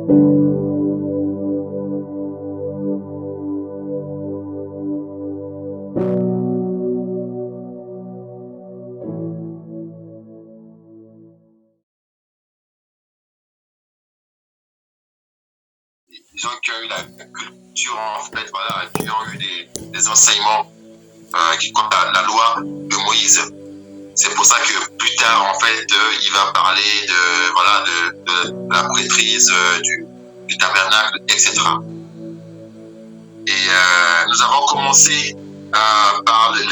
Des gens qui ont eu la culture, en fait, voilà, qui ont eu des enseignements qui comptent la loi de Moïse. C'est pour ça que plus tard, en fait, il va parler de la prêtrise, du tabernacle, etc. Et nous avons commencé par le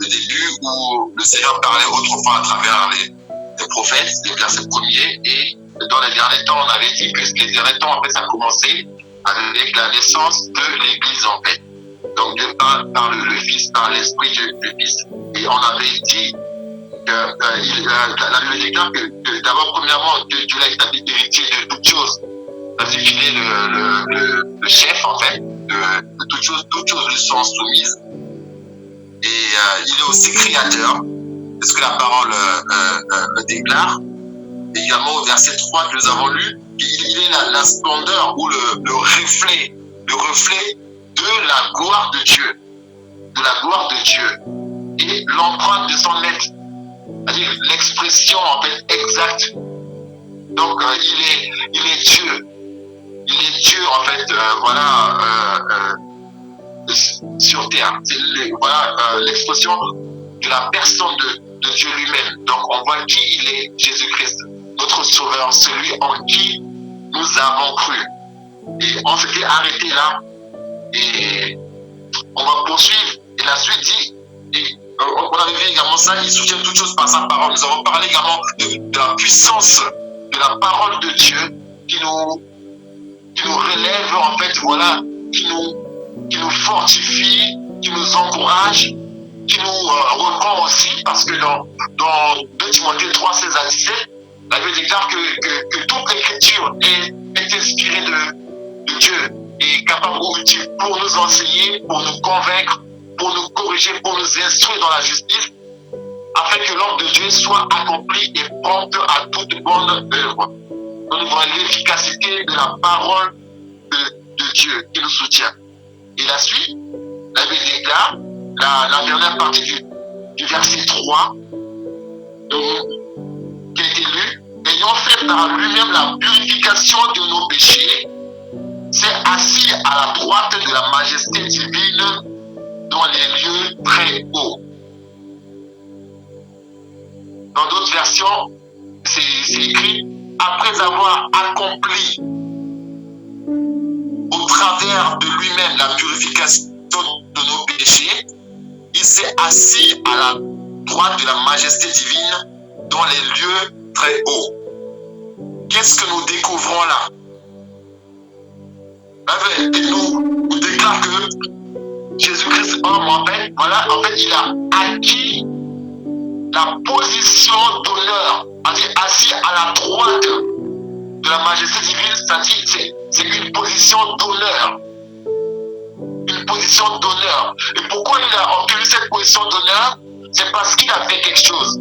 début où le Seigneur parlait autrefois à travers les prophètes, les versets premiers, et dans les derniers temps, on avait dit que les derniers temps, en fait, ça a commencé avec la naissance de l'Église, en fait. Donc, Dieu parle par le Fils, par l'Esprit du Fils. Et on avait dit que la Bible déclare que d'abord, premièrement, Dieu l'a établi héritier de toutes choses. Parce qu'il est le chef, en fait, de toutes choses lui sont soumises. Et il est aussi créateur, c'est ce que la parole déclare. Et également au verset 3 que nous avons lu, il est la splendeur ou le reflet de la gloire de Dieu. De la gloire de Dieu. Et l'empreinte de son être. C'est-à-dire l'expression en fait exacte. Donc il est Dieu. Il est Dieu en fait, sur terre. C'est l'expression de la personne de Dieu lui-même. Donc on voit qui il est, Jésus-Christ, notre Sauveur, celui en qui nous avons cru. Et on s'était arrêté là et on va poursuivre. Et la suite dit, et on avait vu également ça, il soutient toutes choses par sa parole. Nous avons parlé également de la puissance de la parole de Dieu qui nous relève en fait, qui nous fortifie, qui nous encourage, qui nous reprend aussi, parce que dans 2 Timothée 3, 16 à 17, la Bible déclare que toute l'écriture est inspirée de Dieu et capable ou utile pour nous enseigner, pour nous convaincre, pour nous corriger, pour nous instruire dans la justice, afin que l'homme de Dieu soit accompli et prompt à toute bonne œuvre. Nous voyons l'efficacité de la parole de Dieu qui nous soutient. Et la suite, la Bible déclare, la dernière partie du verset 3, qui a été lu, ayant fait par lui-même la purification de nos péchés, s'est assis à la droite de la majesté divine dans les lieux très hauts. Dans d'autres versions, c'est écrit, après avoir accompli au travers de lui-même la purification de nos péchés, il s'est assis à la droite de la majesté divine dans les lieux très hauts. Qu'est-ce que nous découvrons là? Il nous déclare que Jésus-Christ, en fait, il a acquis la position d'honneur, c'est-à-dire assis à la droite de la majesté divine, c'est-à-dire c'est une position d'honneur. Une position d'honneur. Et pourquoi il a obtenu cette position d'honneur? C'est parce qu'il a fait quelque chose.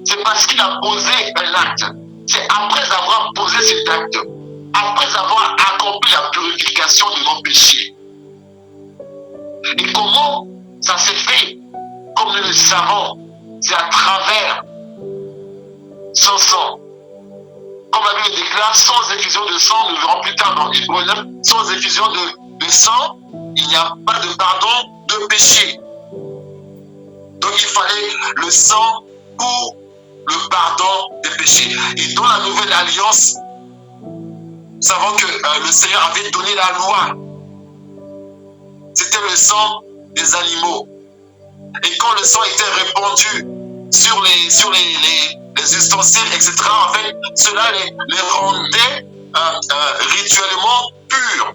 C'est parce qu'il a posé un acte. C'est après avoir posé cet acte, après avoir accompli la purification de nos péchés. Et comment ça s'est fait? Comme nous le savons, c'est à travers son sang. Comme la Bible déclare, sans effusion de sang, nous verrons plus tard dans Hébreux 9, sans effusion de sang, il n'y a pas de pardon de péché. Donc il fallait le sang pour le pardon des péchés. Et dans la nouvelle alliance, nous savons que le Seigneur avait donné la loi. C'était le sang des animaux. Et quand le sang était répandu sur les ustensiles, etc., en fait, cela les rendait rituellement purs.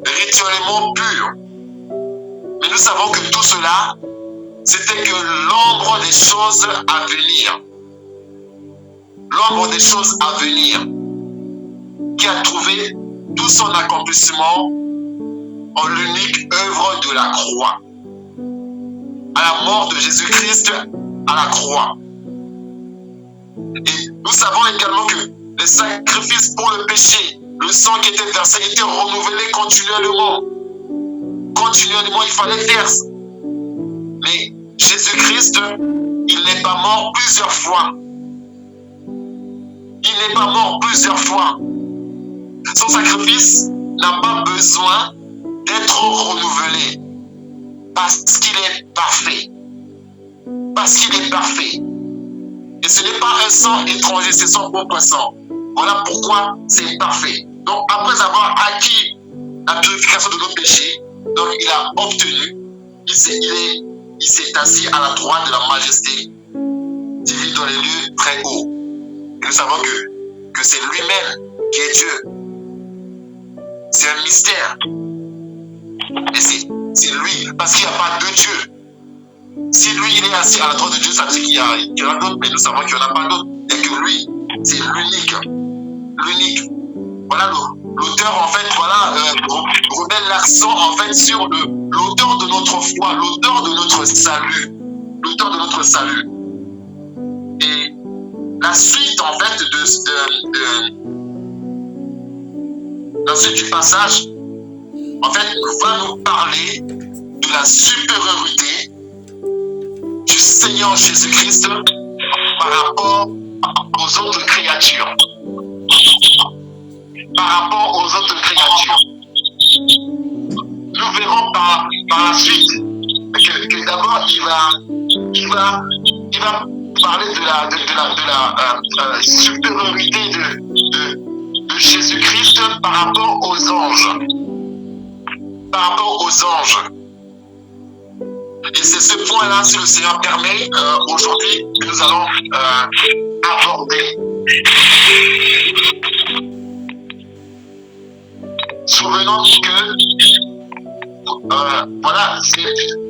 Rituellement purs. Mais nous savons que tout cela, c'était que l'ombre des choses à venir. L'ombre des choses à venir, qui a trouvé tout son accomplissement en l'unique œuvre de la croix. À la mort de Jésus-Christ à la croix. Et nous savons également que le sacrifice pour le péché, le sang qui était versé était renouvelé continuellement. Continuellement, il fallait faire. Mais Jésus-Christ, il n'est pas mort plusieurs fois. Il n'est pas mort plusieurs fois. Son sacrifice n'a pas besoin d'être renouvelé parce qu'il est parfait. Parce qu'il est parfait. Et ce n'est pas un sang étranger, c'est son propre sang. Voilà pourquoi c'est parfait. Donc après avoir acquis la purification de nos péchés, donc il a obtenu, il s'est assis à la droite de la majesté divine dans les lieux très hauts. Et nous savons que c'est lui-même qui est Dieu. C'est un mystère. Et c'est lui, parce qu'il n'y a pas de Dieu. Si lui, il est assis à la droite de Dieu, ça veut dire qu'il y en a d'autres, mais nous savons qu'il n'y en a pas d'autres. Il n'y a que lui. C'est l'unique. L'unique. Voilà, l'auteur, en fait, remet l'accent, en fait, sur l'auteur de notre foi, l'auteur de notre salut. L'auteur de notre salut. Et la suite, en fait, la suite du passage, en fait, va nous parler de la supériorité du Seigneur Jésus-Christ par rapport aux autres créatures. Par rapport aux autres créatures. Nous verrons par la suite que d'abord il va parler de la supériorité de Jésus-Christ par rapport aux anges. Par rapport aux anges. Et c'est ce point-là, si le Seigneur permet, aujourd'hui, que nous allons aborder. Souvenons-nous que, voilà,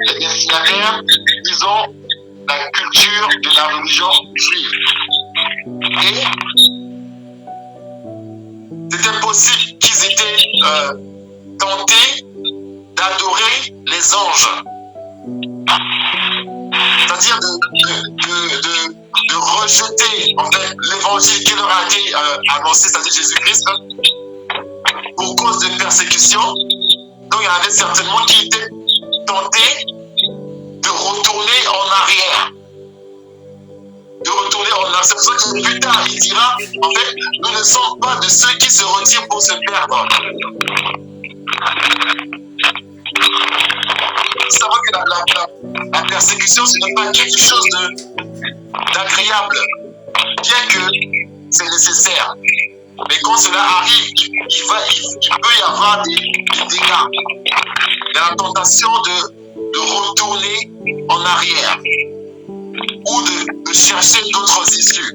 les destinataires, ils ont la culture de la religion juive. Et c'était possible qu'ils étaient tentés d'adorer les anges. C'est-à-dire de rejeter en fait, l'évangile qui leur a été annoncé, c'est-à-dire Jésus-Christ, pour cause de persécution. Donc il y en avait certainement qui étaient tentés de retourner en arrière. De retourner en arrière. C'est pour ça que plus tard, il dira, en fait, nous ne sommes pas de ceux qui se retirent pour se perdre. Nous savons que la persécution, ce n'est pas quelque chose d'agréable, bien que c'est nécessaire. Mais quand cela arrive, il peut y avoir des dégâts. Il y a la tentation de retourner en arrière ou de chercher d'autres issues.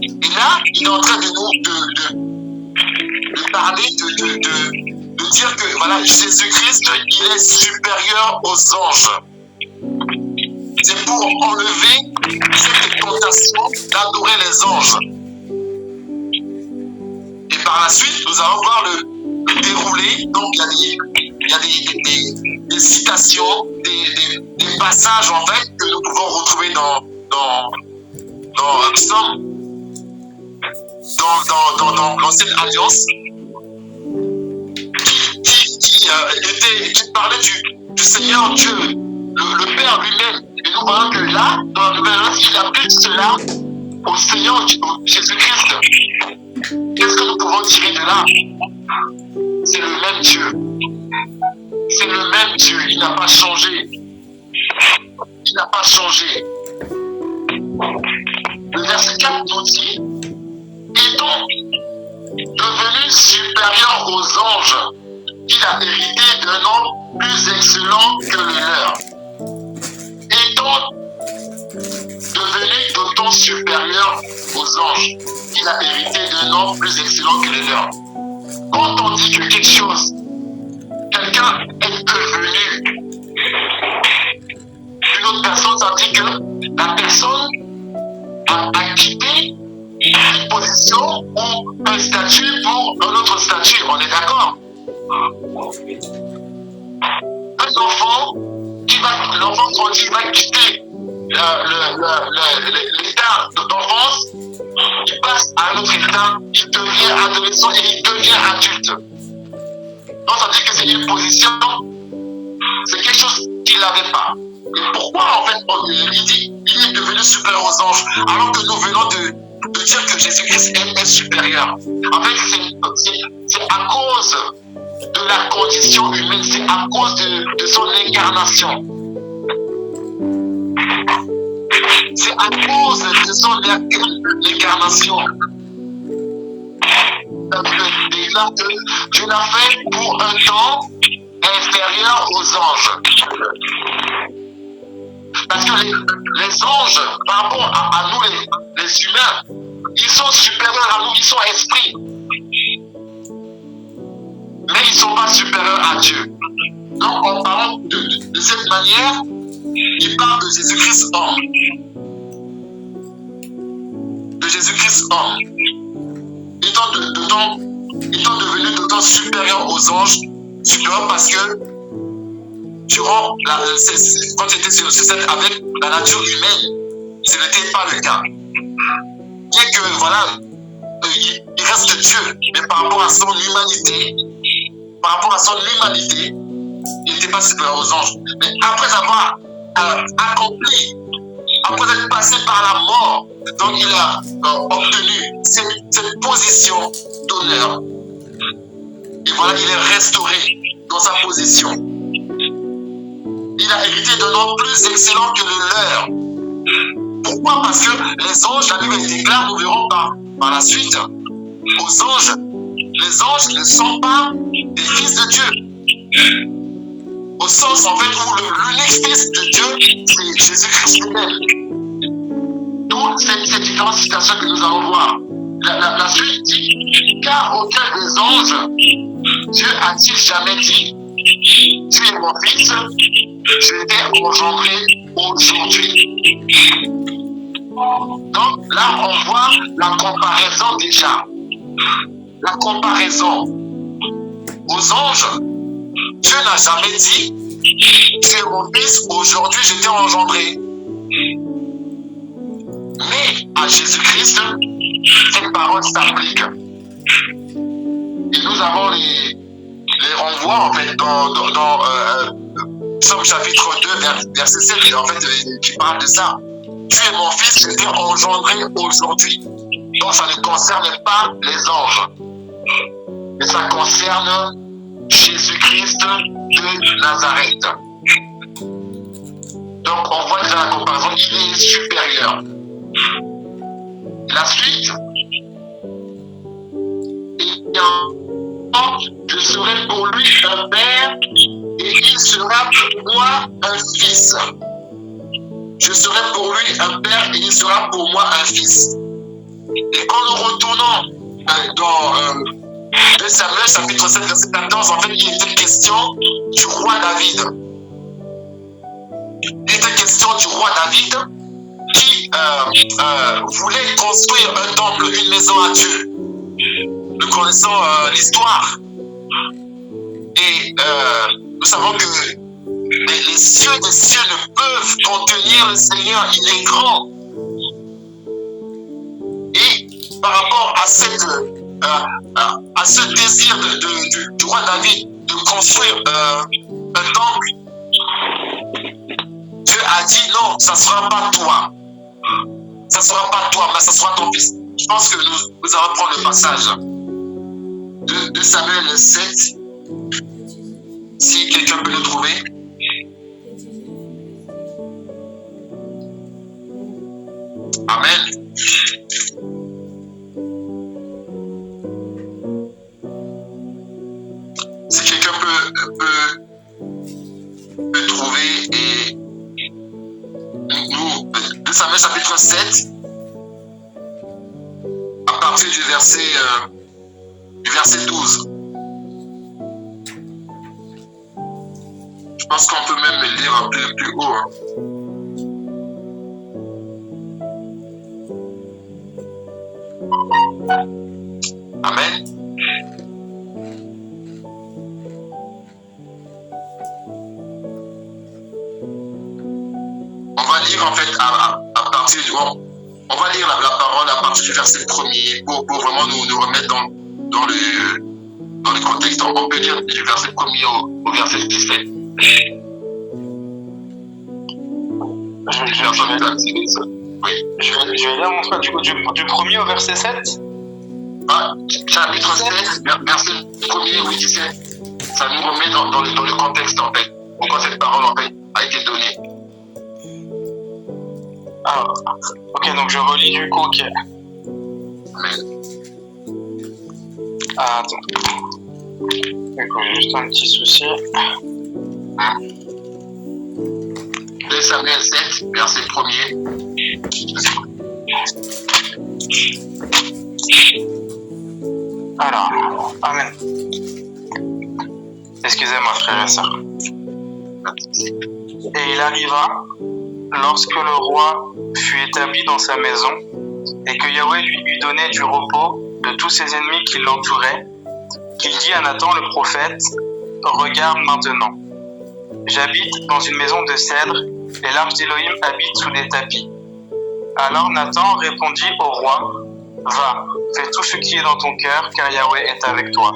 Et là, il est en train de nous de parler, de dire que voilà, Jésus-Christ, il est supérieur aux anges. C'est pour enlever cette tentation d'adorer les anges. Et par la suite, nous allons voir le déroulé. Donc, il y a des citations, des passages en fait que nous pouvons retrouver dans l'ancienne alliance qui parlait du Seigneur Dieu, le Père lui-même. Et nous voyons que là, dans la nouvelle alliance, il applique cela au Seigneur Jésus-Christ. Qu'est-ce que nous pouvons tirer de là? C'est le même Dieu. C'est le même Dieu. Il n'a pas changé. Il n'a pas changé. Le verset 4 nous dit, étant devenu supérieur aux anges, il a hérité d'un nom plus excellent que le leur. Étant devenu d'autant supérieur aux anges, il a hérité d'un nom plus excellent que le leur. Quand on dit que quelque chose, quelqu'un est devenu une autre personne, ça veut dire que la personne a quitté une position ou un statut pour un autre statut. On est d'accord? Un enfant l'enfant grandit, il va quitter l'état d'enfance il passe à un autre état, il devient adolescent et il devient adulte. Donc ça veut dire que c'est une position, c'est quelque chose qu'il n'avait pas. Et pourquoi en fait il dit il est devenu supérieur aux anges alors que nous venons de dire que Jésus-Christ est supérieur? En fait, c'est à cause de la condition humaine, c'est à cause de son incarnation. C'est à cause de son incarnation. Dieu l'a fait pour un temps inférieur aux anges. Parce que les anges, par rapport à nous les humains, ils sont supérieurs à nous, ils sont esprits. Mais ils ne sont pas supérieurs à Dieu. Donc en parlant de cette manière, il parle de Jésus-Christ homme. De Jésus-Christ homme. Étant devenu d'autant supérieur aux anges, supérieur parce que durant quand il était sur cette avec la nature humaine, ce n'était pas le cas. Bien que voilà, il reste Dieu, mais par rapport à son humanité, il n'était pas supérieur aux anges. Mais après avoir accompli, après être passé par la mort, donc il a obtenu cette position d'honneur. Et voilà, il est restauré dans sa position. Il a hérité d'un nom plus excellent que le leur. Pourquoi? Parce que les anges, la Bible déclare, nous verrons par la suite, aux anges, les anges ne sont pas des fils de Dieu. Au sens, en fait, où l'unique fils de Dieu, c'est Jésus-Christ lui-même. D'où ces différentes citations que nous allons voir. La suite dit, car aucun des anges, Dieu a-t-il jamais dit, tu es mon fils, je t'ai engendré aujourd'hui. Donc là, on voit la comparaison déjà. La comparaison aux anges. Dieu n'a jamais dit, tu es mon fils, aujourd'hui je t'ai engendré. Mais à Jésus-Christ, cette parole s'applique. Et nous avons les renvois en fait dans Psaume chapitre 2, verset 7, en fait, qui parle de ça. Tu es mon fils, je t'ai engendré aujourd'hui. Donc ça ne concerne pas les anges, mais ça concerne Jésus-Christ de Nazareth. Donc on voit déjà la comparaison, il est supérieur. La suite, je serai pour lui un père et il sera pour moi un fils. Je serai pour lui un père et il sera pour moi un fils. Et quand nous retournons dans 2 Samuel chapitre 7 verset 14, en fait il était question du roi David. Il était question du roi David qui voulait construire un temple, une maison à Dieu. Nous connaissons l'histoire. Et nous savons que les cieux des cieux ne peuvent contenir le Seigneur, il est grand. Et par rapport à ce désir du roi David de construire un temple, Dieu a dit non, ça ne sera pas toi. Ça ne sera pas toi, mais ça sera ton fils. Je pense que nous allons prendre le passage de Samuel 7, si quelqu'un peut le trouver. Amen. Si quelqu'un peut trouver, et nous, de Samuel chapitre 7, à partir du verset 12. Je pense qu'on peut même le lire un peu plus haut. Hein. Amen. On va lire en fait à partir du On va lire la parole à partir du verset 1er pour vraiment nous remettre dans le contexte. On peut lire du verset 1er au verset 17. Je vais lire mon frère du 1er au verset 7. Chapitre 7, verset 1er au 17. Ça nous remet dans le contexte en fait. Pourquoi cette parole en fait a été donnée. Ok, donc je relis du coup, ok. Attends. D'accord, j'ai juste un petit souci. 2 Samuel 7, verset 1er. Alors, amen. Excusez-moi, frères et sœurs. Et il arriva, lorsque le roi fut établi dans sa maison, et que Yahweh lui eut donné du repos de tous ses ennemis qui l'entouraient, qu'il dit à Nathan le prophète, « Regarde maintenant, j'habite dans une maison de cèdre, et l'arche d'Élohim habite sous des tapis. » Alors Nathan répondit au roi, « Va, fais tout ce qui est dans ton cœur, car Yahweh est avec toi. »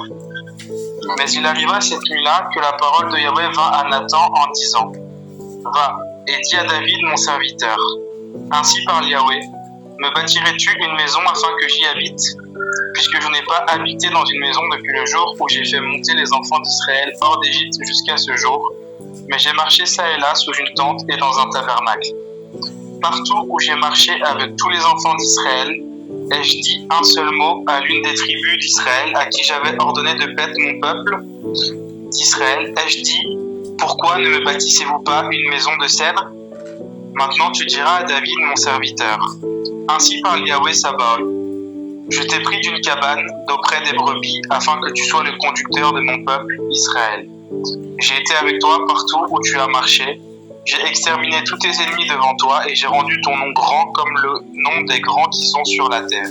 Mais il arriva cette nuit-là que la parole de Yahweh vint à Nathan en disant, « Va, et dis à David mon serviteur, ainsi parle Yahweh, me bâtirais-tu une maison afin que j'y habite, puisque je n'ai pas habité dans une maison depuis le jour où j'ai fait monter les enfants d'Israël hors d'Égypte jusqu'à ce jour, mais j'ai marché çà et là sous une tente et dans un tabernacle. Partout où j'ai marché avec tous les enfants d'Israël, ai-je dit un seul mot à l'une des tribus d'Israël à qui j'avais ordonné de paître mon peuple d'Israël, ai-je dit, pourquoi ne me bâtissez-vous pas une maison de cèdre? Maintenant tu diras à David mon serviteur, ainsi parle Yahweh Sabaoth, je t'ai pris d'une cabane d'auprès des brebis afin que tu sois le conducteur de mon peuple Israël. J'ai été avec toi partout où tu as marché, j'ai exterminé tous tes ennemis devant toi et j'ai rendu ton nom grand comme le nom des grands qui sont sur la terre.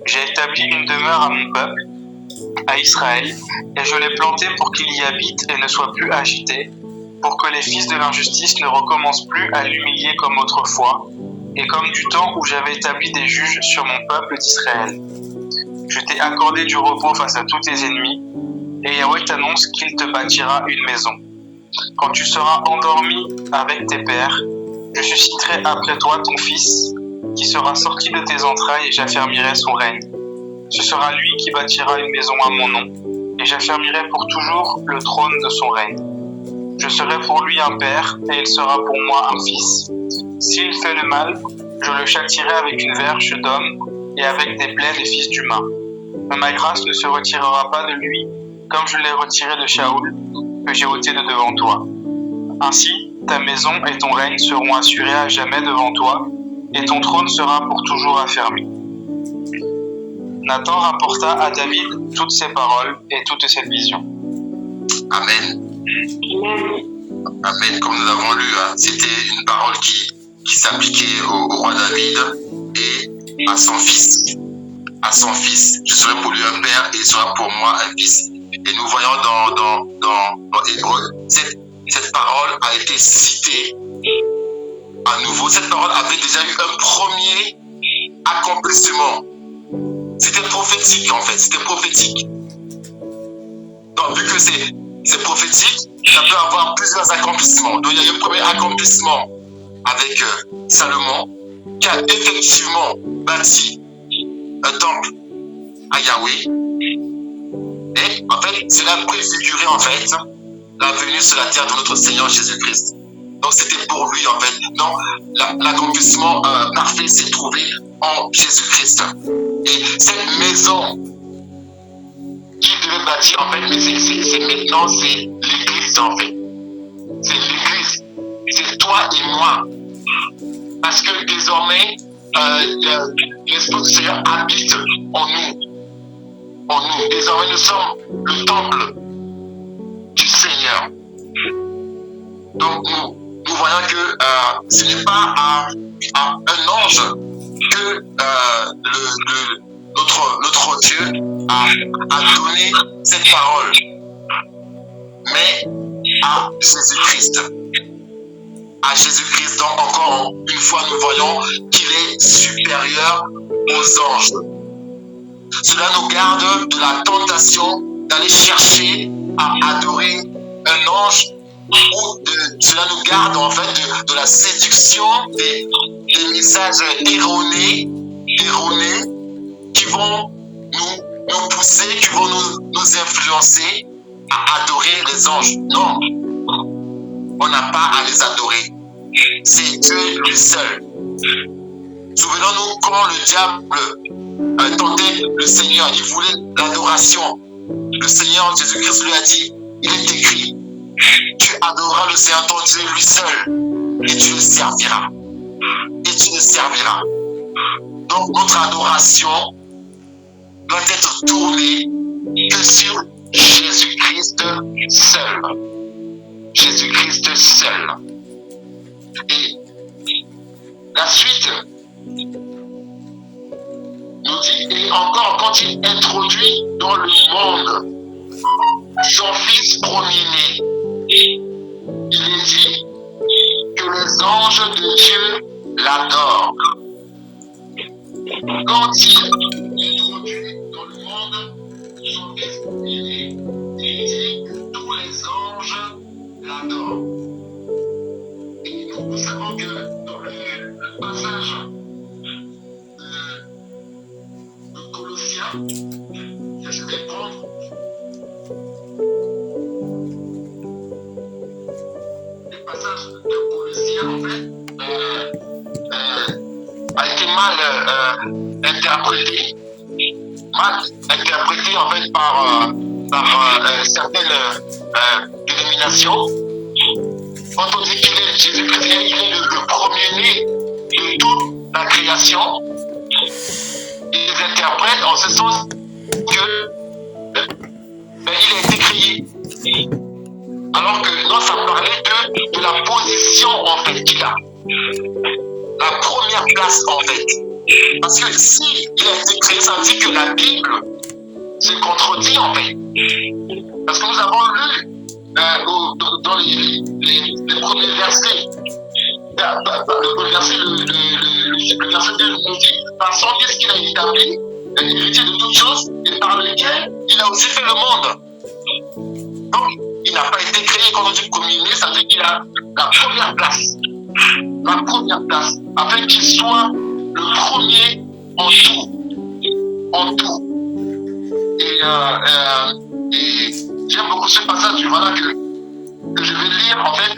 J'ai établi une demeure à mon peuple, à Israël, et je l'ai planté pour qu'il y habite et ne soit plus agité, pour que les fils de l'injustice ne recommencent plus à l'humilier comme autrefois, et comme du temps où j'avais établi des juges sur mon peuple d'Israël. Je t'ai accordé du repos face à tous tes ennemis, et Yahweh t'annonce qu'il te bâtira une maison. Quand tu seras endormi avec tes pères, je susciterai après toi ton fils, qui sera sorti de tes entrailles et j'affermirai son règne. Ce sera lui qui bâtira une maison à mon nom, et j'affermirai pour toujours le trône de son règne. Je serai pour lui un père, et il sera pour moi un fils. S'il fait le mal, je le châtierai avec une verge d'homme et avec des plaies des fils d'humains. Mais ma grâce ne se retirera pas de lui, comme je l'ai retiré de Shaoul, que j'ai ôté de devant toi. Ainsi, ta maison et ton règne seront assurés à jamais devant toi, et ton trône sera pour toujours affermi. Nathan rapporta à David toutes ces paroles et toutes ces visions. Amen. Amen. Comme nous l'avons lu, c'était une parole qui s'appliquait au roi David et à son fils. À son fils. Je serai pour lui un père et il sera pour moi un fils. Et nous voyons dans Hébreux, cette parole a été citée à nouveau. Cette parole avait déjà eu un premier accomplissement. C'était prophétique en fait, c'était prophétique. Donc vu que c'est prophétique, ça peut avoir plusieurs accomplissements. Donc il y a eu un premier accomplissement avec Salomon, qui a effectivement bâti un temple à Yahweh. Et en fait, cela préfigurait en fait la venue sur la terre de notre Seigneur Jésus-Christ. Donc c'était pour lui en fait. Donc l'accomplissement parfait s'est trouvé en Jésus-Christ. Et cette maison qu'il devait bâtir en fait, mais c'est maintenant c'est l'église en fait. C'est l'église. C'est toi et moi. Parce que désormais, l'Esprit du Seigneur habite en nous. En nous. Désormais, nous sommes le temple du Seigneur. Donc, nous voyons que ce n'est pas un ange que notre Dieu a donné cette parole, mais à Jésus-Christ. à Jésus-Christ. Donc encore une fois, nous voyons qu'il est supérieur aux anges. Cela nous garde de la tentation d'aller chercher à adorer un ange, cela nous garde en fait de la séduction des messages erronés qui vont nous pousser, qui vont nous influencer à adorer les anges. Non, on n'a pas à les adorer. C'est Dieu lui seul. Souvenons-nous quand le diable tentait le Seigneur, il voulait l'adoration. Le Seigneur Jésus-Christ lui a dit, il est écrit, tu adoreras le Seigneur ton Dieu lui seul et tu le serviras. Et tu le serviras. Donc notre adoration doit être tournée que sur Jésus-Christ seul. Jésus-Christ seul. Et la suite nous dit, et encore quand il introduit dans le monde son fils premier-né, il est dit que les anges de Dieu l'adorent. Quand il introduit dans le monde son fils premier-né, il dit que tous les anges l'adorent. Et nous savons que dans le passage de Colossiens, je vais prendre le passage de Colossiens, en fait, a été mal interprété en fait par certaines dénominations. Quand on dit qu'il est Jésus-Christ, il est le premier-né de toute la création, ils interprètent en ce sens que il a été créé. Alors que non, ça parlait de la position en fait qu'il a. La première place en fait. Parce que si il a été créé, ça veut dire que la Bible se contredit en fait. Parce que nous avons lu dans les premiers versets, le verset 2 nous dit, par son Fils qu'il a établi, l'héritier de toutes choses, et par lequel il a aussi fait le monde. Donc, il n'a pas été créé, quand on dit premier-né, ça veut dire qu'il a la première place. La première place, afin qu'il soit le premier en tout. En tout. Et j'aime beaucoup ce passage, voilà, que je vais lire, en fait,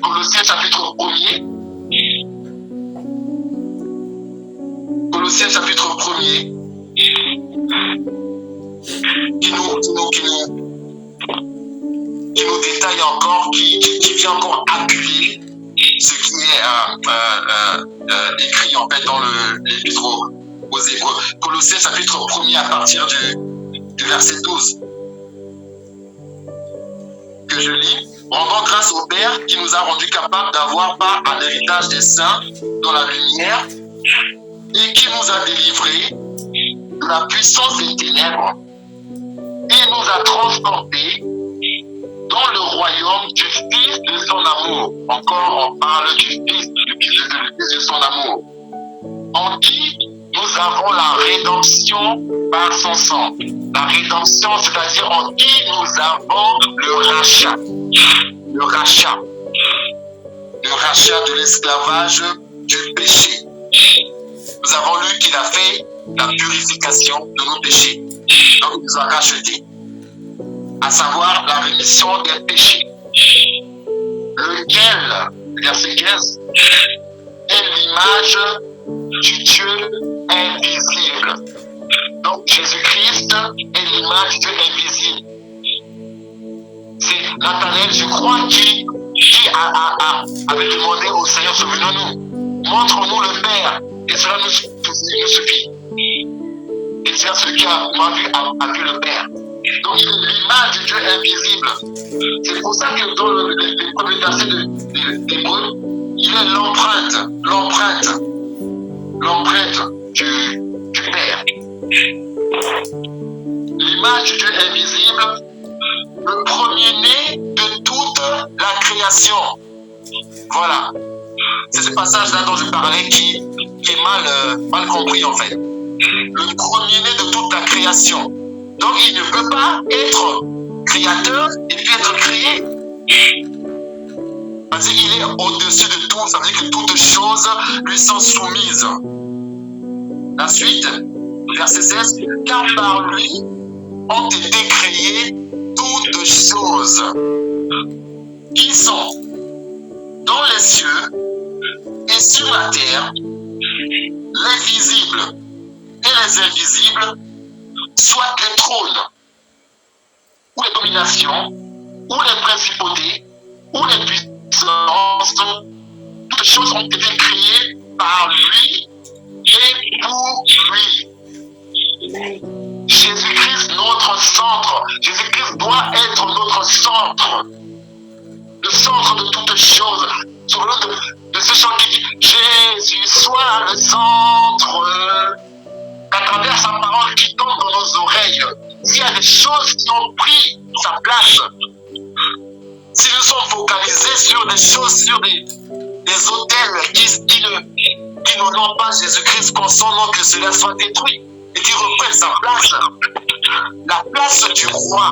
Colossiens chapitre 1er. Colossiens chapitre 1er, qui nous détaille encore, qui vient encore appuyer ce qui est écrit en fait dans l'épître aux Hébreux. Colossiens chapitre 1er à partir du verset 12. Que je lis. Rendons grâce au Père qui nous a rendus capables d'avoir part à l'héritage des saints dans la lumière et qui nous a délivrés de la puissance des ténèbres et nous a transportés dans le royaume du Fils de son amour. Encore, on parle du Fils de son amour, en qui nous avons la rédemption par son sang. La rédemption, c'est-à-dire en qui nous avons le rachat. Le rachat. Le rachat de l'esclavage du péché. Nous avons lu qu'il a fait la purification de nos péchés. Donc il nous a rachetés. À savoir la rémission des péchés. Lequel, verset 15, est l'image du Dieu invisible. Donc Jésus-Christ est l'image du Dieu invisible. C'est Nathanaël, je crois, qui avait demandé au Seigneur, souvenons-nous, montre-nous le Père, et cela nous suffit. Et c'est celui qui m'a vu a vu le Père. Donc il est l'image du Dieu invisible. C'est pour ça que dans les premiers versets d'Hébreux, il est l'empreinte du Père. L'image du Dieu invisible, le premier-né de toute la création. Voilà. C'est ce passage-là dont je parlais qui est mal compris en fait. Le premier-né de toute la création. Donc il ne peut pas être créateur et puis être créé. Parce qu'il est au-dessus de tout, ça veut dire que toutes choses lui sont soumises. La suite, verset 16, car par lui ont été créées toutes choses qui sont dans les cieux et sur la terre, les visibles et les invisibles, soit les trônes, ou les dominations, ou les principautés, ou les puissances, toutes choses ont été créées par lui et pour lui. Jésus-Christ, notre centre. Jésus-Christ doit être notre centre. Le centre de toutes choses. Souvenez-vous de ce chant qui dit Jésus soit le centre. À travers sa parole qui tombe dans nos oreilles, s'il y a des choses qui ont pris sa place, si nous sommes focalisés sur des choses, sur des autels qui n'honorent pas Jésus-Christ, qu'on son nom que cela soit détruit et qui reprennent sa place, la place du roi.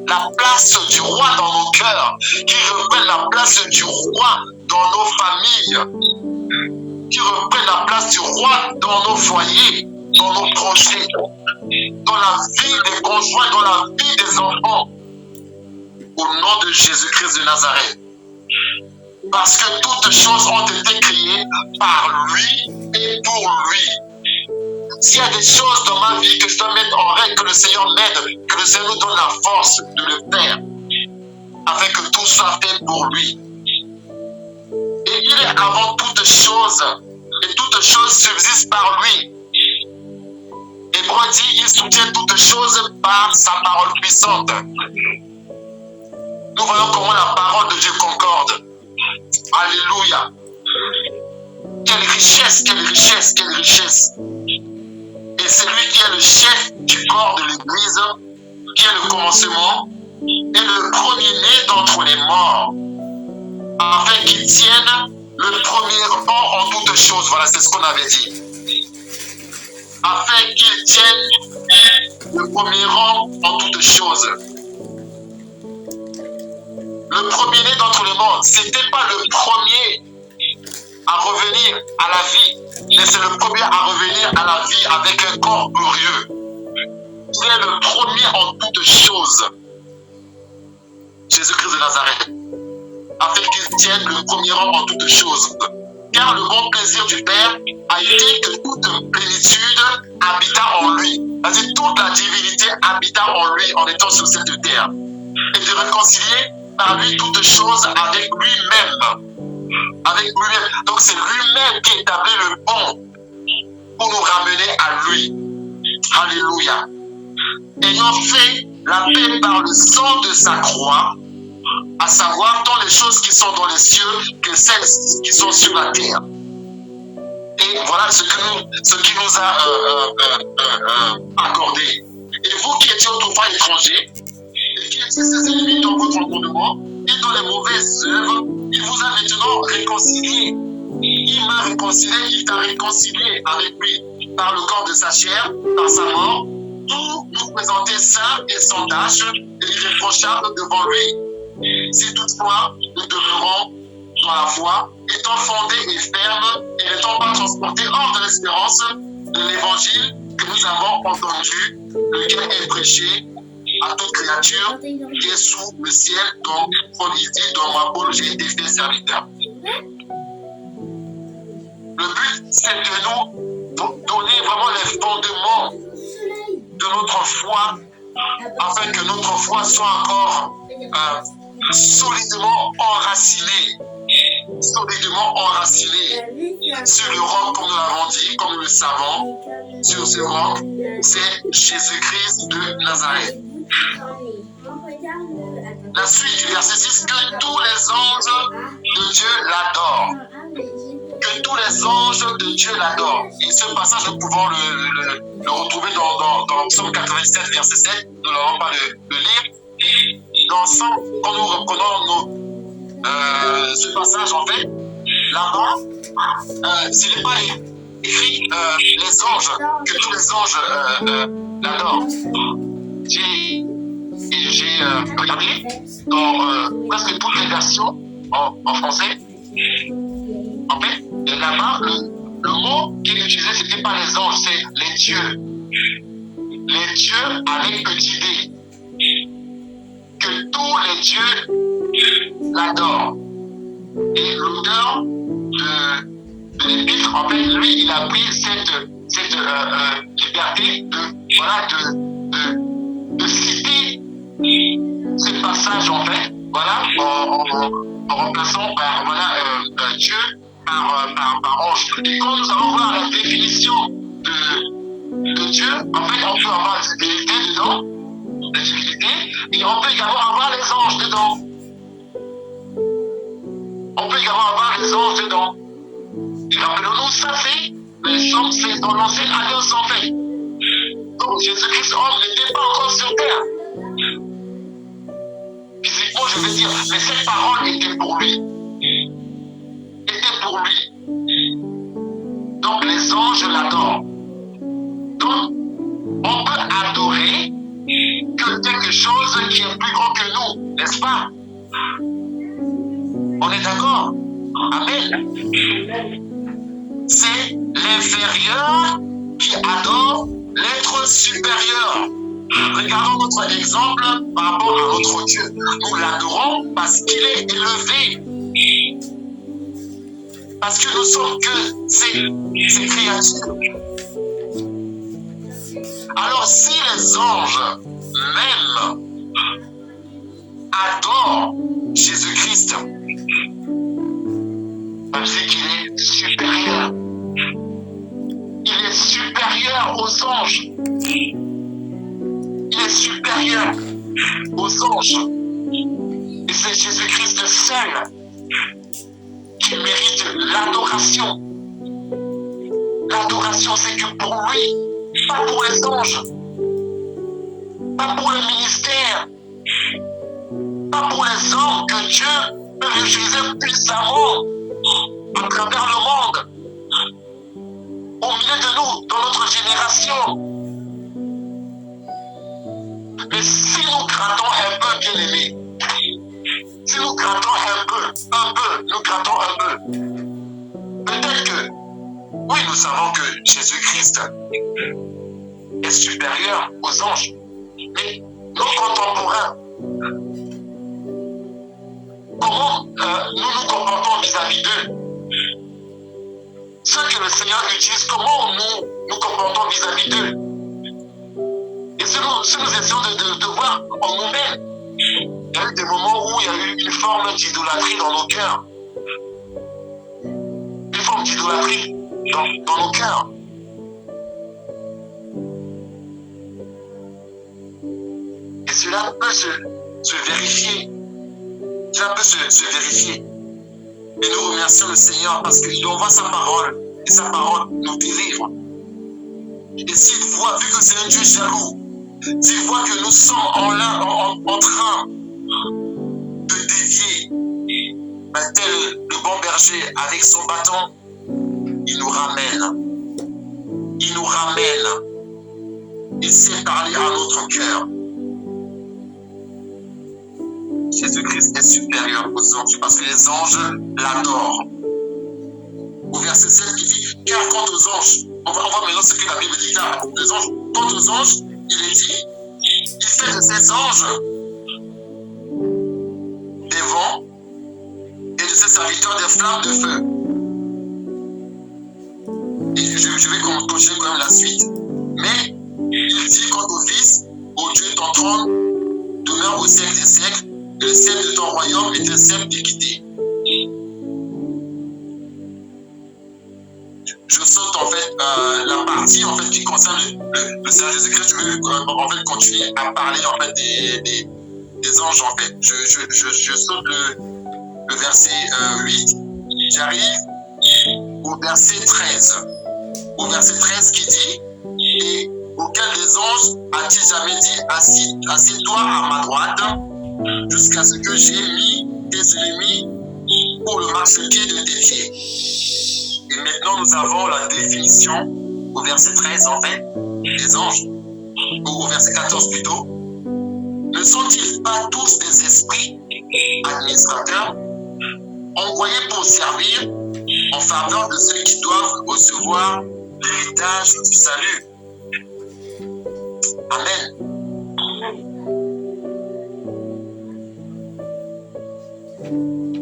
La place du roi dans nos cœurs, qui reprenne la place du roi dans nos familles, qui reprenne la place du roi dans nos foyers, dans nos projets, dans la vie des conjoints, dans la vie des enfants, au nom de Jésus-Christ de Nazareth. Parce que toutes choses ont été créées par lui et pour lui. S'il y a des choses dans ma vie que je dois mettre en règle, que le Seigneur m'aide, que le Seigneur nous donne la force de le faire, afin que tout soit fait pour lui. Et il est avant toute chose, et toute chose subsiste par lui. Hébreu dit, il soutient toutes choses par sa parole puissante. Nous voyons comment la parole de Dieu concorde. Alléluia. Quelle richesse, quelle richesse, quelle richesse. Et c'est lui qui est le chef du corps de l'Église, qui est le commencement et le premier-né d'entre les morts, afin qu'il tienne le premier rang en toutes choses. Voilà, c'est ce qu'on avait dit. Afin qu'il tienne le premier rang en toutes choses. Le premier-né d'entre les morts, ce n'était pas le premier à revenir à la vie, mais c'est le premier à revenir à la vie avec un corps glorieux. Il est le premier en toutes choses. Jésus-Christ de Nazareth, afin qu'il tienne le premier rang en toutes choses. Car le bon plaisir du Père a été que toute plénitude habita en lui. C'est-à-dire toute la divinité habita en lui en étant sur cette terre. Et de réconcilier par lui toutes choses avec lui-même. Avec lui-même. Donc c'est lui-même qui établit le pont pour nous ramener à lui. Alléluia. Ayant fait la paix par le sang de sa croix, à savoir tant les choses qui sont dans les cieux que celles qui sont sur la terre. Et voilà ce qui nous a accordé. Et vous qui étiez autrefois étrangers, et qui étiez ses ennemis dans votre entendement, et dans les mauvaises œuvres, il vous a maintenant réconcilié. Il m'a réconcilié, il t'a réconcilié avec lui par le corps de sa chair, par sa mort, pour nous présenter saints et sans tache et irréprochables devant lui. Si toutefois nous demeurons dans la foi, étant fondés et fermes et n'étant pas transportés hors de l'espérance de l'évangile que nous avons entendu, lequel est prêché à toute créature qui est sous le ciel, dont Paul dit, dont moi, Paul, j'ai été fait serviteur. Le but, c'est de nous donner vraiment les fondements de notre foi, afin que notre foi soit encore solidement enracinée sur le roc, comme nous l'avons dit, comme nous le savons, sur ce roc, c'est Jésus-Christ de Nazareth. La suite du verset 6, que tous les anges de Dieu l'adorent. Que tous les anges de Dieu l'adorent. Et ce passage, nous pouvons le retrouver dans Psaume 87, verset 7. Nous n'allons pas le lire. Et dans ça, quand nous reprenons ce passage, en fait, là-bas, ce n'est pas écrit les anges, que tous les anges l'adorent. J'ai regardé dans presque toutes les versions en français. En fait, là-bas, le mot qui est utilisé, ce n'était pas les anges, c'est les dieux. Les dieux avec petit d. Que tous les dieux l'adorent. Et l'auteur de l'épître, en fait, lui, il a pris cette liberté de citer ce passage, en fait, voilà, en remplaçant Dieu par ange. Et quand nous allons voir la définition de Dieu, en fait, on peut avoir des divinités dedans, des divinités, et on peut également avoir les anges dedans. On peut également avoir les anges dedans. Et rappelons-nous, ça c'est dans l'ancienne alliance, en fait. Donc Jésus-Christ, homme, n'était pas encore sur terre. Physiquement, je veux dire, mais cette parole était pour lui. Était pour lui. Donc les anges l'adorent. Donc, on peut adorer que quelque chose qui est plus grand que nous, n'est-ce pas? On est d'accord? Amen. C'est l'inférieur qui adore l'être supérieur. Regardons notre exemple par rapport à notre Dieu. Nous l'adorons parce qu'il est élevé. Parce que nous sommes que ses créatures. Alors si les anges même adorent Jésus-Christ, c'est qu'il est supérieur. Il est supérieur aux anges. Il est supérieur aux anges. Et c'est Jésus-Christ seul qui mérite l'adoration. L'adoration, c'est que pour lui, pas pour les anges, pas pour le ministère, pas pour les hommes que Dieu peut utiliser puissamment à travers le monde, au milieu de nous, dans notre génération. Mais si nous grattons un peu, bien aimés, si nous grattons nous grattons un peu, peut-être que, oui, nous savons que Jésus-Christ est supérieur aux anges, mais nos contemporains, comment nous nous comportons vis-à-vis d'eux? Ce que le Seigneur utilise, comment nous nous comportons vis-à-vis d'eux? Et si nous essayons de voir en nous-mêmes, il y a eu des moments où il y a eu une forme d'idolâtrie dans nos cœurs. Une forme d'idolâtrie dans nos cœurs. Et cela peut se vérifier. Cela peut se vérifier. Et nous remercions le Seigneur parce qu'il envoie sa parole. Et sa parole nous délivre. Et s'il voit, vu que c'est un Dieu jaloux, s'il voit que nous sommes en train de dévier, tel le bon berger avec son bâton, il nous ramène. Il nous ramène. Il sait parler à notre cœur. Jésus-Christ est supérieur aux anges parce que les anges l'adorent. Au verset 7, il dit, car quant aux anges, on va maintenant ce que la Bible dit, car les anges, quant aux anges, il est dit, il fait de ces anges des vents et de ses serviteurs des flammes de feu. Et je vais continuer quand même la suite. Mais il dit quant au Fils, ô Dieu, ton trône demeure au siècle des siècles, et le siècle de ton royaume est un siècle d'équité. Je saute en fait la partie en fait qui concerne le Seigneur Jésus-Christ. Je veux en fait continuer à parler en fait des anges en fait. Je saute le verset 8. J'arrive au verset 13. Au verset 13 qui dit, et auquel des anges a-t-il jamais dit, assieds-toi à ma droite jusqu'à ce que j'ai mis tes ennemis pour le marchepied de tes pieds. Et maintenant, nous avons la définition au verset 13, en fait, des anges, ou au verset 14 plutôt. Ne sont-ils pas tous des esprits administrateurs envoyés pour servir en faveur de ceux qui doivent recevoir l'héritage du salut? Amen.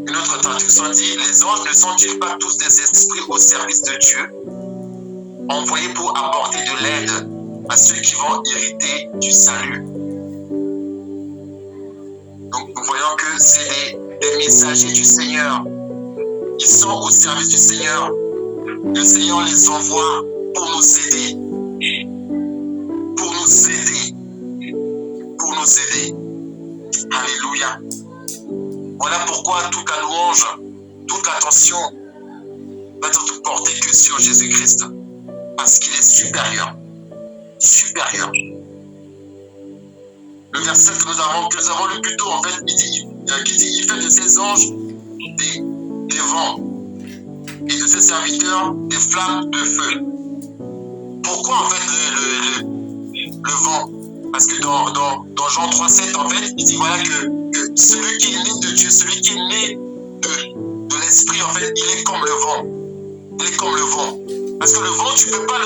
Une autre traduction dit, les anges ne sont-ils pas tous des esprits au service de Dieu, envoyés pour apporter de l'aide à ceux qui vont hériter du salut? Donc nous voyons que c'est des messagers du Seigneur. Ils sont au service du Seigneur. Le Seigneur les envoie pour nous aider. Pour nous aider. Pour nous aider. Alléluia. Voilà pourquoi toute la louange, toute l'attention va être portée que sur Jésus-Christ. Parce qu'il est supérieur. Supérieur. Le verset que nous avons lu plus tôt, en fait, il fait de ses anges des vents et de ses serviteurs des flammes de feu. Pourquoi, en fait, le vent? Parce que dans Jean 3,7, en fait, il dit voilà que celui qui est né de Dieu, celui qui est né de l'Esprit, en fait, il est comme le vent. Il est comme le vent. Parce que le vent, tu ne peux pas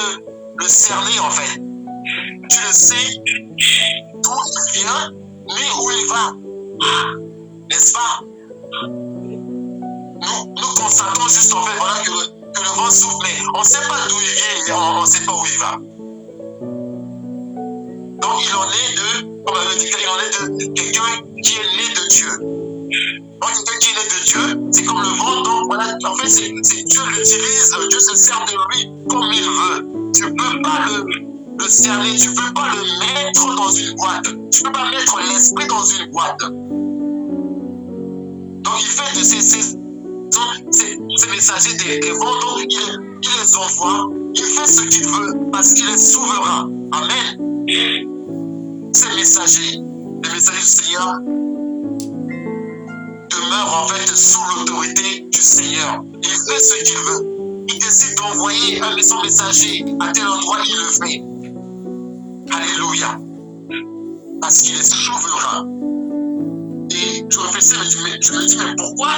le cerner, en fait. Tu le sais d'où il vient, ni où il va. N'est-ce pas? Nous constatons juste, en fait, voilà, que le vent souffle, mais on ne sait pas d'où il vient et on ne sait pas où il va. Donc, il en est de quelqu'un qui est né de Dieu. Donc, quelqu'un qui est né de Dieu, c'est comme le vent. Donc, voilà, en fait, c'est Dieu l'utilise, Dieu se sert de lui comme il veut. Tu ne peux pas le cerner, tu ne peux pas le mettre dans une boîte. Tu ne peux pas mettre l'esprit dans une boîte. Donc, il fait de ces messagers des vents, donc il les envoie, il fait ce qu'il veut parce qu'il est souverain. Amen. Ces messagers, les messagers du Seigneur, demeurent en fait sous l'autorité du Seigneur. Il fait ce qu'il veut. Il décide d'envoyer son messager à tel endroit, il le fait. Alléluia. Parce qu'il est souverain. Et je réfléchis, mais je me dis, mais pourquoi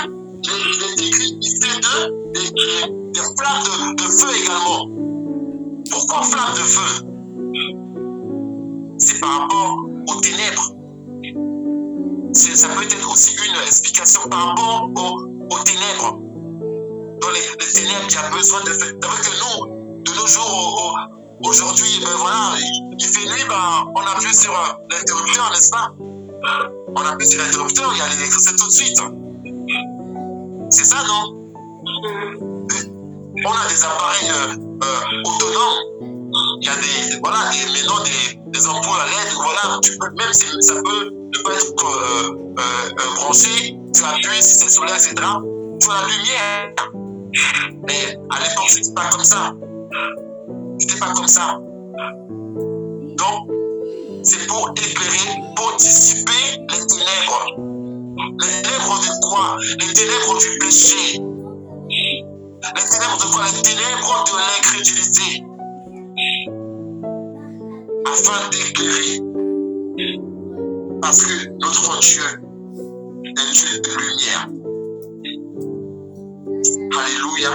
il est écrit, il fait des flammes de feu également? Pourquoi flammes de feu? C'est par rapport aux ténèbres. Ça peut être aussi une explication par rapport aux ténèbres. Dans les ténèbres, il y a besoin de feu. C'est vrai que nous, de nos jours, aujourd'hui, ben voilà, il fait nuit, ben, on appuie sur l'interrupteur, n'est-ce pas? On appuie sur l'interrupteur, il y a l'électricité tout de suite. C'est ça, non? On a des appareils autonomes. Il y a maintenant des ampoules à LED. Voilà, même si ça peut ne pas être branché, tu appuies si c'est solaire, etc. Tu as la lumière. Mais à l'époque, c'était pas comme ça. C'était pas comme ça. Donc, c'est pour éclairer, pour dissiper les ténèbres. Les ténèbres de quoi? Les ténèbres du péché. Les ténèbres de quoi? Les ténèbres de l'incrédulité. Afin d'éclairer. Parce que notre Dieu est Dieu de lumière. Alléluia.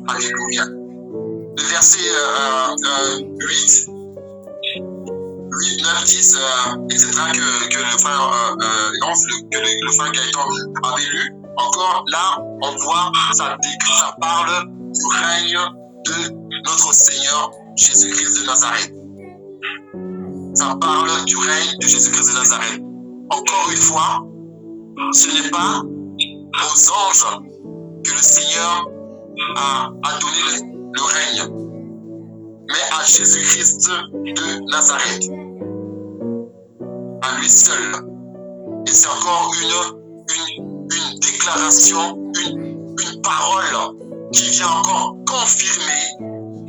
Alléluia. Le verset 8, 9, 10, etc. que le frère le frère Gaëtan avait lu. Encore là, on voit, ça parle du règne de notre Seigneur Jésus-Christ de Nazareth. Ça parle du règne de Jésus-Christ de Nazareth. Encore une fois, ce n'est pas aux anges que le Seigneur a donné le règne, mais à Jésus-Christ de Nazareth, à lui seul. Et c'est encore une déclaration, une parole qui vient encore confirmer.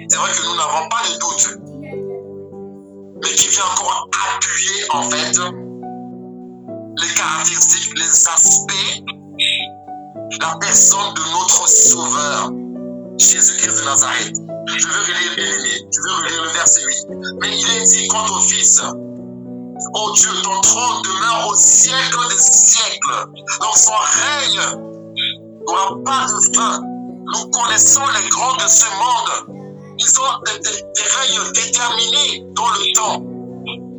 C'est vrai que nous n'avons pas de doute, mais qui vient encore appuyer en fait les caractéristiques, les aspects, la personne de notre Sauveur, Jésus-Christ de Nazareth. Je veux relire, bien-aimé, je veux relire le verset 8. Mais il est dit quant au Fils, ô Dieu, ton trône demeure au siècle des siècles. Donc son règne n'aura pas de fin. Nous connaissons les grands de ce monde. Ils ont des règnes déterminés dans le temps.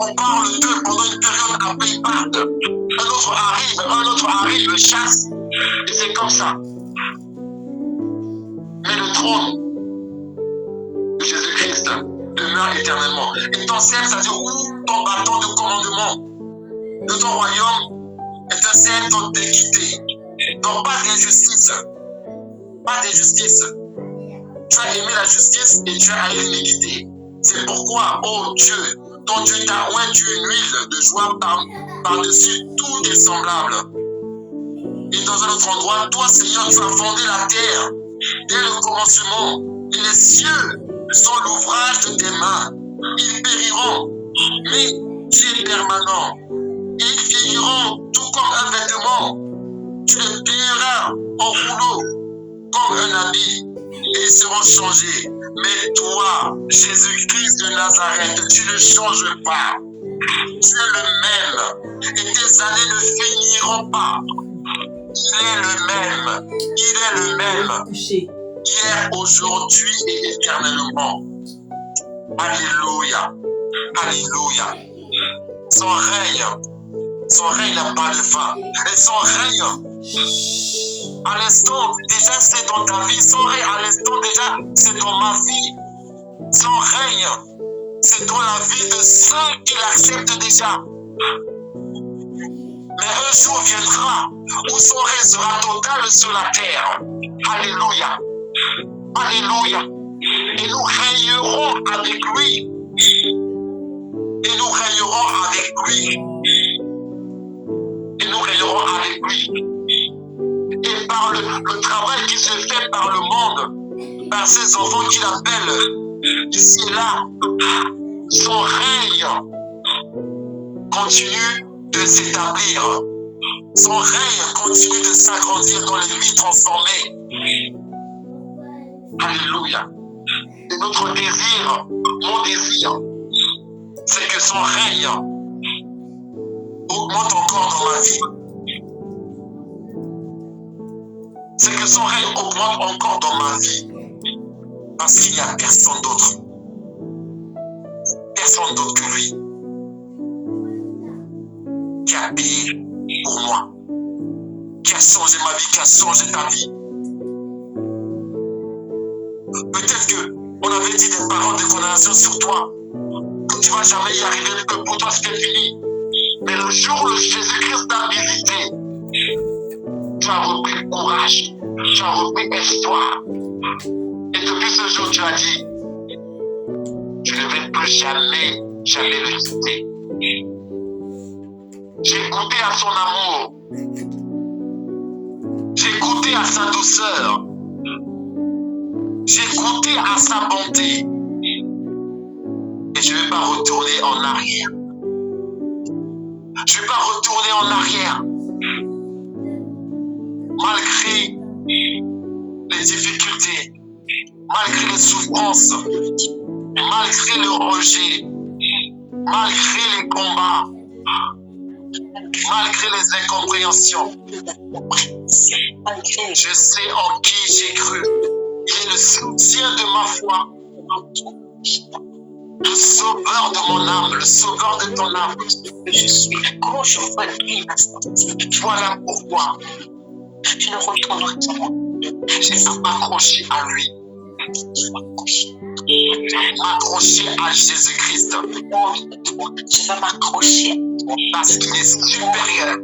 On parle d'eux pendant une période à payback. Un autre arrive, le chasse. Et c'est comme ça. Mais le trône de Jésus-Christ demeure éternellement. Et ton ciel, c'est-à-dire où ton bâton de commandement de ton royaume est un ciel d'équité. Donc pas d'injustice. Pas d'injustice. Tu as aimé la justice et tu as aimé l'iniquité. C'est pourquoi, oh Dieu, ton Dieu t'a oint d'une huile de joie par-dessus tous tes semblables. Et dans un autre endroit, toi, Seigneur, tu as fondé la terre dès le commencement. Et les cieux sont l'ouvrage de tes mains. Ils périront, mais tu es permanent. Et ils vieilliront tout comme un vêtement. Tu les plieras en rouleau comme un habit. Et ils seront changés. Mais toi, Jésus-Christ de Nazareth, tu ne changes pas. Tu es le même. Et tes années ne finiront pas. Il est le même. Il est le même. Hier, aujourd'hui et éternellement. Alléluia. Alléluia. Son règne n'a pas de fin. Et son règne, à l'instant, déjà c'est dans ta vie. Son règne, à l'instant, déjà, c'est dans ma vie. Son règne, c'est dans la vie de ceux qui l'acceptent déjà. Mais un jour viendra où son règne sera total sur la terre. Alléluia. Alléluia. Et nous régnerons avec lui. Et nous régnerons avec lui. Et nous régnerons avec lui. Et par le travail qui se fait par le monde, par ces enfants qu'il appelle ici et là, son règne continue de s'établir. Son règne continue de s'agrandir dans les vies transformées. Alléluia. Et notre désir, mon désir, c'est que son règne augmente encore dans ma vie. C'est que son règne augmente encore dans ma vie. Parce qu'il n'y a personne d'autre. Personne d'autre que lui. Qui a payé pour moi. Qui a changé ma vie, qui a changé ta vie. Peut-être qu'on avait dit des paroles de condamnation sur toi. Que tu ne vas jamais y arriver, que pour toi c'était fini. Mais le jour où Jésus-Christ t'a visité, tu as repris courage, tu as repris espoir. Et depuis ce jour, tu as dit, je ne vais plus jamais le quitter. J'ai goûté à son amour. J'ai goûté à sa douceur. J'ai goûté à sa bonté. Et je ne vais pas retourner en arrière. Je ne vais pas retourner en arrière. Malgré les difficultés, malgré les souffrances, malgré le rejet, malgré les combats, malgré les incompréhensions, je sais en qui j'ai cru. Il est le soutien de ma foi, le sauveur de mon âme, le sauveur de ton âme. Je suis accroché à lui. Voilà pourquoi je ne retournerai jamais. J'ai à m'accrocher à lui. M'accrocher à Jésus-Christ. Je vais m'accrocher parce qu'il est supérieur.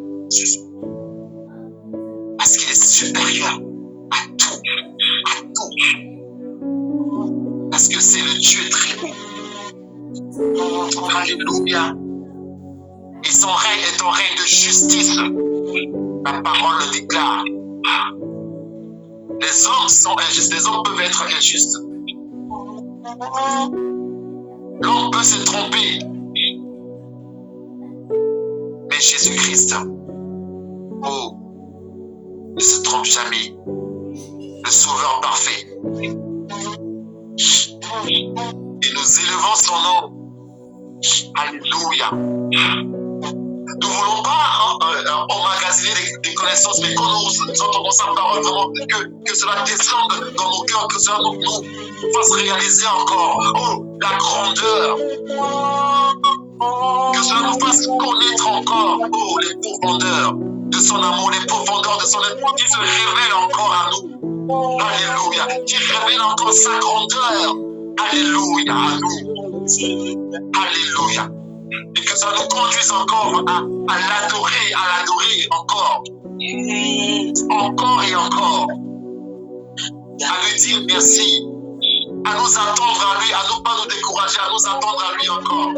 Parce qu'il est supérieur à tout. À tout. Parce que c'est le Dieu très haut. Alléluia. Et son règne est un règne de justice. La parole le déclare. Les hommes sont injustes. Les hommes peuvent être injustes. L'homme peut se tromper. Mais Jésus-Christ Oh, ne se trompe jamais. Le Sauveur parfait. Et nous élevons son nom. Alléluia. Nous ne voulons pas emmagasiner des connaissances, mais quand nous entendons sa parole, vraiment, que cela descende dans nos cœurs, que cela nous fasse réaliser encore la grandeur. Que cela nous fasse connaître encore les profondeurs de son amour, les profondeurs de son amour qui se révèle encore à nous. Alléluia. Qui révèle encore sa grandeur. Alléluia à nous. Alléluia. Et que ça nous conduise encore à l'adorer encore. Encore et encore. À lui dire merci. À nous attendre à lui, à ne pas nous décourager, à nous attendre à lui encore.